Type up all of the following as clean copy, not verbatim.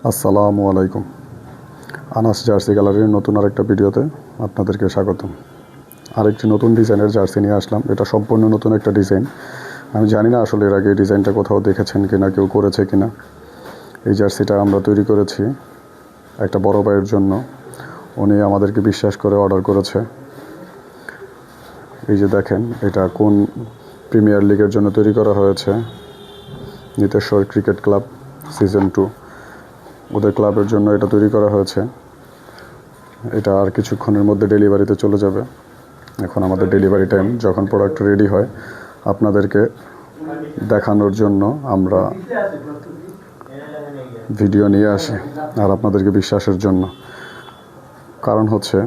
আসসালামু আলাইকুম। আনাস জার্সি গ্যালারির নতুন আরেকটা ভিডিওতে আপনাদেরকে স্বাগতম। আরেকটি নতুন ডিজাইনের জার্সি নিয়ে আসলাম। এটা সম্পূর্ণ নতুন একটা ডিজাইন। আমি জানি না আসলে এর আগে এই ডিজাইনটা কোথাও দেখেছেন কিনা, কেউ করেছে কিনা। এই জার্সিটা আমরা তৈরি করেছি একটা বড় ভাইয়ের জন্য। উনি আমাদেরকে বিশ্বাস করে অর্ডার করেছে। এই যে দেখেন, এটা কোন প্রিমিয়ার লিগের জন্য তৈরি করা হয়েছে। নিতেশ্বর ক্রিকেট ক্লাব সিজন 2 ওদের ক্লাবের জন্য এটা তৈরি করা হয়েছে। এটা আর কিছুক্ষণের মধ্যে ডেলিভারিতে চলে যাবে। এখন আমাদের ডেলিভারি টাইম, যখন প্রোডাক্ট রেডি হয় আপনাদেরকে দেখানোর জন্য আমরা ভিডিও নিয়ে আসি, আর আপনাদেরকে বিশ্বাসের জন্য। কারণ হচ্ছে,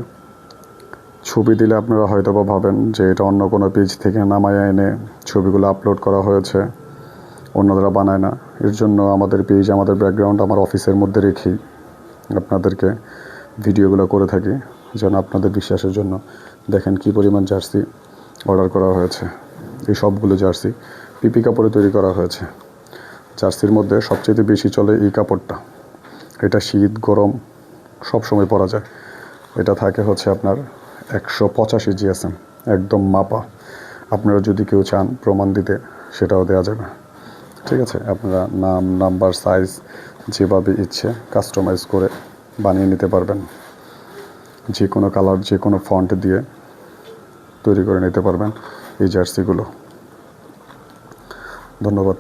ছবি দিলে আপনারা হয়তো বা ভাবেন যে এটা অন্য কোনো পেজ থেকে নামায় এনে ছবিগুলো আপলোড করা হয়েছে, অন্যরা বানায় না। এর জন্য আমাদের পেজ, আমাদের ব্যাকগ্রাউন্ড আমার অফিসের মধ্যে রেখেই আপনাদেরকে ভিডিওগুলো করে থাকি, যেন আপনাদের বিশ্বাসের জন্য। দেখেন কি পরিমাণ জার্সি অর্ডার করা হয়েছে। এই সবগুলো জার্সি পিপি কাপড়ে তৈরি করা হয়েছে। জার্সির মধ্যে সবচেয়ে বেশি চলে এই কাপড়টা। এটা শীত গরম সব সময় পরা যায়। এটা থাকে হচ্ছে আপনার 185 GSM, একদম মাপা। আপনারা যদি কেউ চান প্রমাণ দিতে, সেটাও দেওয়া যাবে। ঠিক আছে, আপনারা নাম, নাম্বার, সাইজ যেভাবে ইচ্ছে কাস্টমাইজ করে বানিয়ে নিতে পারবেন। যে কোনো কালার, যে কোনো ফন্ট দিয়ে তৈরি করে নিতে পারবেন এই জার্সিগুলো। ধন্যবাদ।